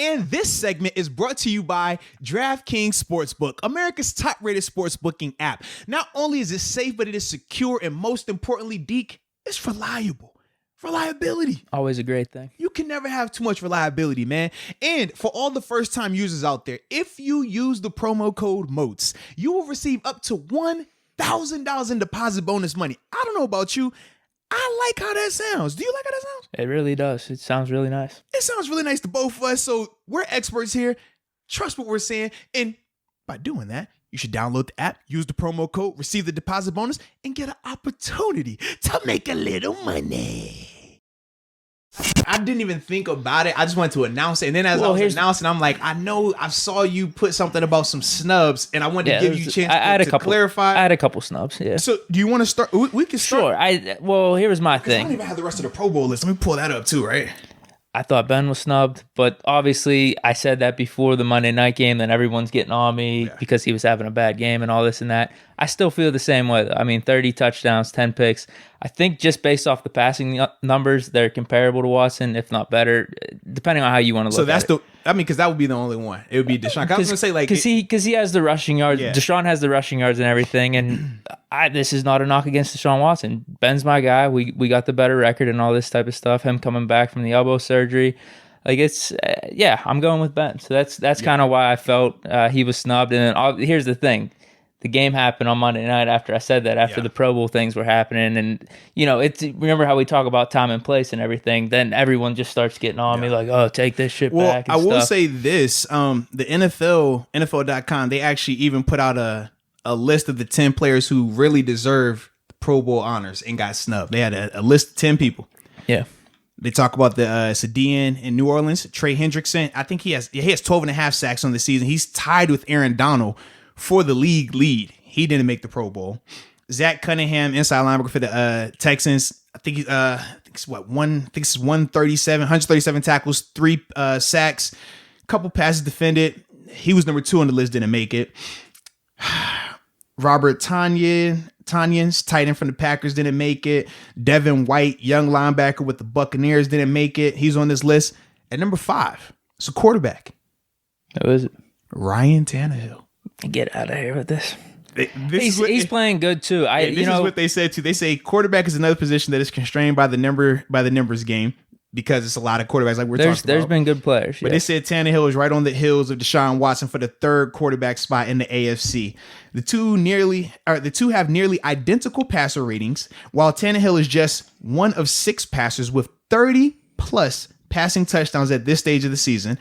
And this segment is brought to you by DraftKings Sportsbook, America's top-rated sportsbooking app. Not only is it safe, but it is secure, and most importantly, Deke, it's reliable. Reliability. Always a great thing. You can never have too much reliability, man. And for all the first-time users out there, if you use the promo code Moats, you will receive up to $1,000 in deposit bonus money. I don't know about you. I like how that sounds. Do you like how that sounds? It really does. It sounds really nice. It sounds really nice to both of us. So we're experts here. Trust what we're saying. And by doing that, you should download the app, use the promo code, receive the deposit bonus, and get an opportunity to make a little money. I didn't even think about it. I just wanted to announce it. And then as I was announcing, I'm like, I know I saw you put something about some snubs, and I wanted to give you a chance to clarify. I had a couple snubs, yeah. So do you want to start? We can start. Sure. Well, here's my thing. I don't even have the rest of the Pro Bowl list. Let me pull that up too, right? I thought Ben was snubbed, but obviously I said that before the Monday night game, then everyone's getting on me because he was having a bad game and all this and that. I still feel the same way. I mean, 30 touchdowns, 10 picks. I think just based off the passing numbers, they're comparable to Watson, if not better, depending on how you want to look at it. Because that would be the only one. It would be Deshaun. I was going to say, like, because he has the rushing yards. Yeah. Deshaun has the rushing yards and everything. And this is not a knock against Deshaun Watson. Ben's my guy. We got the better record and all this type of stuff. Him coming back from the elbow surgery, like it's I'm going with Ben. So that's kind of why I felt he was snubbed. And then here's the thing. The game happened on Monday night after I said that, after the Pro Bowl things were happening. And, remember how we talk about time and place and everything. Then everyone just starts getting on me like, oh, take this shit back. I will say this. The NFL.com, they actually even put out a list of the 10 players who really deserve Pro Bowl honors and got snubbed. They had a list of 10 people. Yeah. They talk about the Sadian in New Orleans, Trey Hendrickson. I think he has 12 and a half sacks on the season. He's tied with Aaron Donald for the league lead. He didn't make the Pro Bowl. Zach Cunningham, inside linebacker for the Texans. I think it's 137 tackles, 3 sacks, couple passes defended. He was number 2 on the list, didn't make it. Robert Tonyan's tight end from the Packers, didn't make it. Devin White, young linebacker with the Buccaneers, didn't make it. He's on this list. At number 5, it's a quarterback. Who is it? Ryan Tannehill. Get out of here with this. He's playing good too. This is what they said too. They say quarterback is another position that is constrained by the numbers game because it's a lot of quarterbacks like we're talking about. There's been good players. But they said Tannehill is right on the heels of Deshaun Watson for the 3rd quarterback spot in the AFC. The two have nearly identical passer ratings, while Tannehill is just one of 6 passers with 30 plus passing touchdowns at this stage of the season.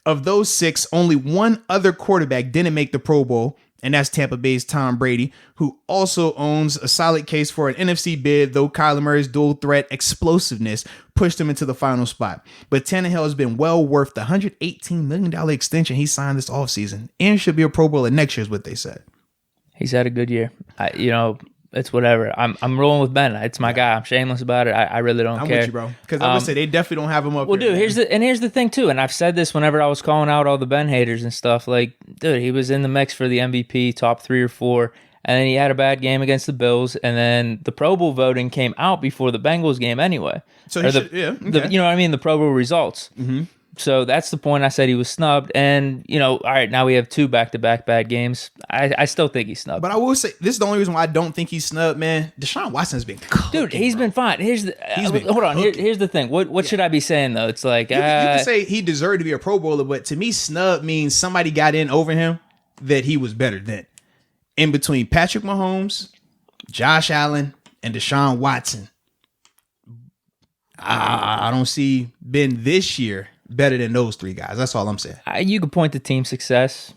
Of those 6, only one other quarterback didn't make the Pro Bowl, and that's Tampa Bay's Tom Brady, who also owns a solid case for an NFC bid, though Kyler Murray's dual threat explosiveness pushed him into the final spot. But Tannehill has been well worth the $118 million extension he signed this offseason, and should be a Pro Bowler next year is what they said. He's had a good year. It's whatever. I'm rolling with Ben. It's my guy. I'm shameless about it. I really don't care. I'm with you, bro. Because I would say they definitely don't have him up. Well, dude, here's the thing too. And I've said this whenever I was calling out all the Ben haters and stuff. Like, dude, he was in the mix for the MVP, top 3 or 4, and then he had a bad game against the Bills, and then the Pro Bowl voting came out before the Bengals game anyway. So you know what I mean? The Pro Bowl results. Mm-hmm. So that's the point I said he was snubbed. And, all right, now we have 2 back-to-back bad games. I still think he's snubbed. But I will say, this is the only reason why I don't think he's snubbed, man. Deshaun Watson's been cooking. Dude, he's been fine. Here's the here's the thing. What should I be saying, though? It's like... You can say he deserved to be a Pro Bowler, but to me, snub means somebody got in over him that he was better than. In between Patrick Mahomes, Josh Allen, and Deshaun Watson, I don't see Ben this year better than those 3 guys. That's all I'm saying. You could point to team success.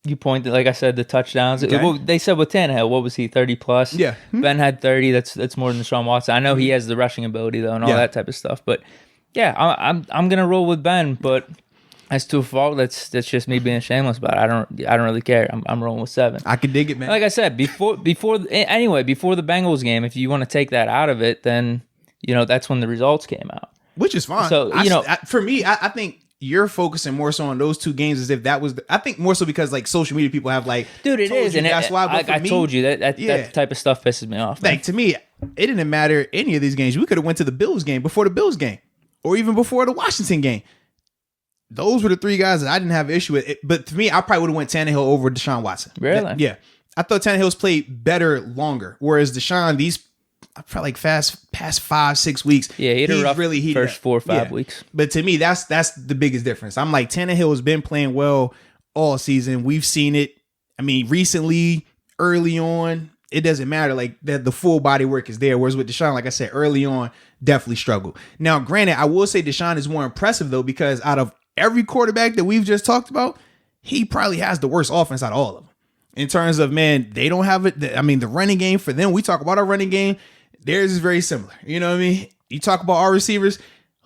You point to, like I said, the touchdowns. Okay. They said with Tannehill, what was he, 30 plus? Yeah. Ben had 30. That's more than Deshaun Watson. I know he has the rushing ability though, and all that type of stuff. But yeah, I'm gonna roll with Ben. But as to a fault, that's just me being shameless about it. I don't really care. I'm rolling with 7. I can dig it, man. Like I said before the Bengals game, if you want to take that out of it, then that's when the results came out. Which is fine. So, for me, I think you're focusing more so on those 2 games as if that was, I think more so because like social media people have like, dude, it is. And that's why. I told you that type of stuff pisses me off. Like, to me, it didn't matter any of these games. We could have went to the Bills game before the Bills game or even before the Washington game. those were the three guys that I didn't have an issue with. But to me, I probably would have went Tannehill over Deshaun Watson. Really? Yeah. I thought Tannehill's played better longer, whereas Deshaun, I felt like past 5-6 weeks. Yeah, he had a rough really first 4 or 5 weeks. But to me, that's the biggest difference. I'm like, Tannehill has been playing well all season. We've seen it. I mean, recently, early on, it doesn't matter. Like the full body work is there. Whereas with Deshaun, like I said, early on, definitely struggled. Now, granted, I will say Deshaun is more impressive though, because out of every quarterback that we've just talked about, he probably has the worst offense out of all of them. In terms of, man, they don't have it. I mean, the running game for them, we talk about our running game. Theirs is very similar. You know what I mean? You talk about our receivers.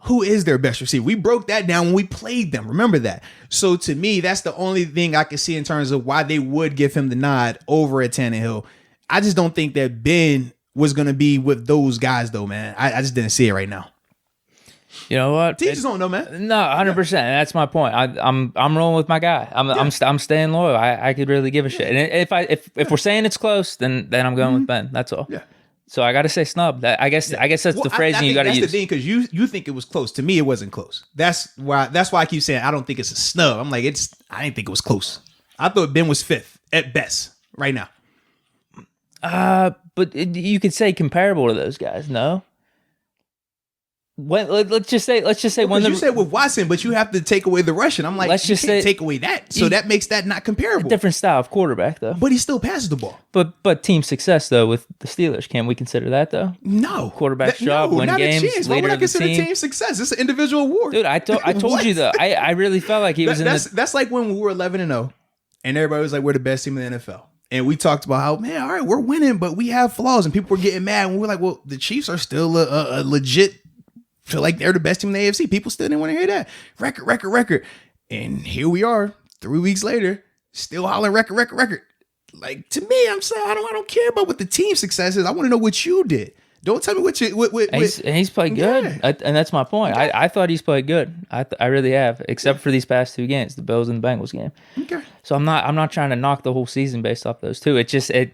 Who is their best receiver? We broke that down when we played them. Remember that. So to me, that's the only thing I can see in terms of why they would give him the nod over at Tannehill. I just don't think that Ben was going to be with those guys, though, man. I just didn't see it right now. You know what? Teachers don't know, man. No, 100%. That's my point. I'm rolling with my guy. I'm staying loyal. I could really give a shit. And if we're saying it's close, then I'm going with Ben. That's all. Yeah. So I got to say snub. I guess that's the phrasing you got to use. That's the thing, because you think it was close. To me, it wasn't close. That's why I keep saying I don't think it's a snub. I'm like, I didn't think it was close. I thought Ben was 5th at best right now. But you could say comparable to those guys. No. Let's just say when you said with Watson, but you have to take away the rushing. I'm like, let's just can't take away that. So that makes that not comparable. Different style of quarterback though. But he still passes the ball. But team success though with the Steelers, can we consider that though? No. Quarterback's job, win games, Why would I leader of the consider team. team success? It's an individual award. Dude, I told you though. I really felt like he was that's like when we were 11-0 and everybody was like, we're the best team in the NFL. And we talked about how, man, all right, we're winning, but we have flaws. And people were getting mad. And we were like, well, the Chiefs are still a legit, feel like they're the best team in the AFC. People still didn't want to hear that. Record. And here we are, 3 weeks later, still hollering record. Like, to me, I'm saying, I don't care about what the team success is. I want to know what you did. Don't tell me what you... He's played good, and that's my point. Okay. I thought he's played good. I really have, except for these past 2 games, the Bills and the Bengals game. Okay. So I'm not trying to knock the whole season based off those 2.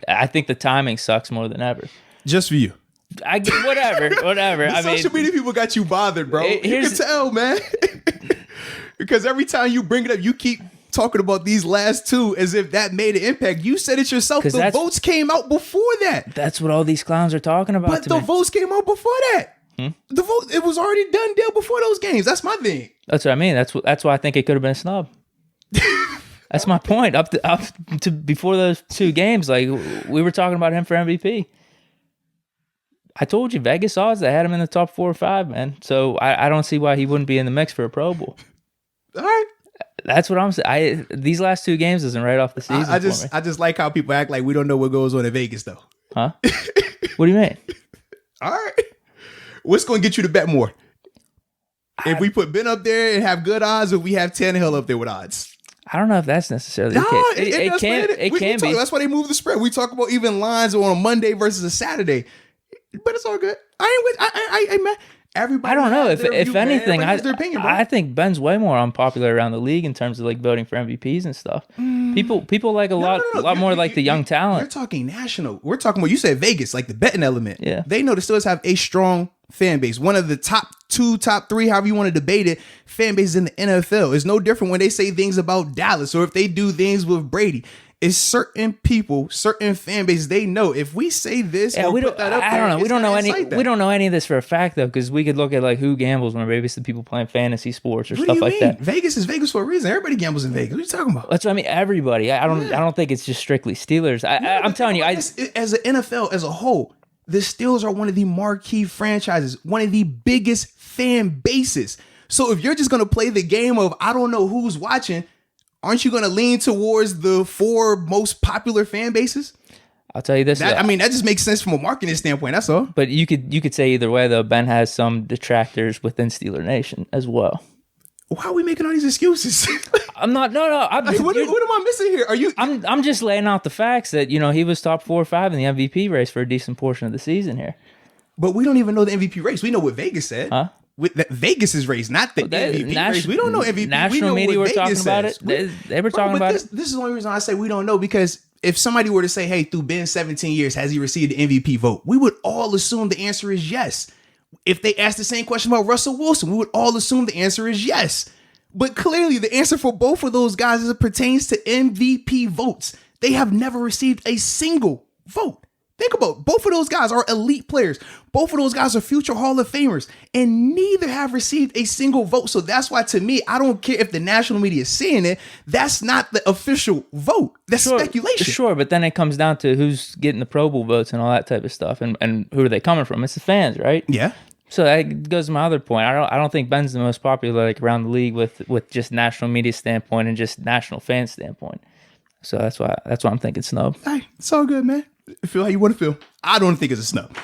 I think the timing sucks more than ever. Just for you. Whatever. Social media people got you bothered, bro. You can tell, man. Because every time you bring it up, you keep talking about these last 2 as if that made an impact. You said it yourself. The votes came out before that. That's what all these clowns are talking about. But the votes came out before that. The vote, it was already done deal before those games. That's my thing. That's what I mean. That's why I think it could have been a snub. That's my point. Up to before those 2 games, like we were talking about him for MVP. I told you, Vegas odds, they had him in the top 4 or 5, man. So I don't see why he wouldn't be in the mix for a Pro Bowl. All right. That's what I'm saying. These last 2 games isn't right off the season. I just like how people act like we don't know what goes on in Vegas, though. Huh? What do you mean? All right. What's going to get you to bet more? If we put Ben up there and have good odds, or we have Tannehill up there with odds? I don't know if that's necessarily the case. It can be. That's why they move the spread. We talk about even lines on a Monday versus a Saturday. But it's all good. I ain't mad. Everybody. I don't know if anything. Opinion, I think Ben's way more unpopular around the league in terms of like voting for MVPs and stuff. People like a lot more like the young talent. We're talking national. We're talking about, you said Vegas, like the betting element. Yeah, they know the Steelers have a strong fan base. One of the top 2, top 3, however you want to debate it, fan bases in the NFL. It's no different when they say things about Dallas or if they do things with Brady. It's certain people, certain fan bases, they know if we say this, we don't know. We don't know any of this for a fact though, because we could look at like who gambles when maybe it's the people playing fantasy sports or stuff like that. Vegas is Vegas for a reason. Everybody gambles in Vegas. What are you talking about? That's what I mean. Everybody. I don't think it's just strictly Steelers. I'm telling you, as an NFL as a whole, the Steelers are one of the marquee franchises, one of the biggest fan bases. So if you're just gonna play the game of I don't know who's watching, aren't you going to lean towards the 4 most popular fan bases? I'll tell you this. That just makes sense from a marketing standpoint. That's all. But you could say either way, though. Ben has some detractors within Steeler Nation as well. Why are we making all these excuses? I'm not. No. What am I missing here? Are you? I'm just laying out the facts that he was top 4 or 5 in the MVP race for a decent portion of the season here. But we don't even know the MVP race. We know what Vegas said. Huh? With Vegas' race, not the MVP race. We don't know MVP. National media were talking about it. They were talking about it. This is the only reason I say we don't know, because if somebody were to say, hey, through Ben's 17 years, has he received the MVP vote? We would all assume the answer is yes. If they asked the same question about Russell Wilson, we would all assume the answer is yes. But clearly the answer for both of those guys as it pertains to MVP votes, they have never received a single vote. Think about it. Both of those guys are elite players. Both of those guys are future Hall of Famers, and neither have received a single vote. So that's why, to me, I don't care if the national media is saying it. That's not the official vote. That's speculation. Sure, but then it comes down to who's getting the Pro Bowl votes and all that type of stuff, and who are they coming from? It's the fans, right? Yeah. So that goes to my other point. I don't think Ben's the most popular like around the league with just national media standpoint and just national fan standpoint. So that's why I'm thinking snub. Hey, it's all good, man. Feel how you want to feel. I don't think it's a snub.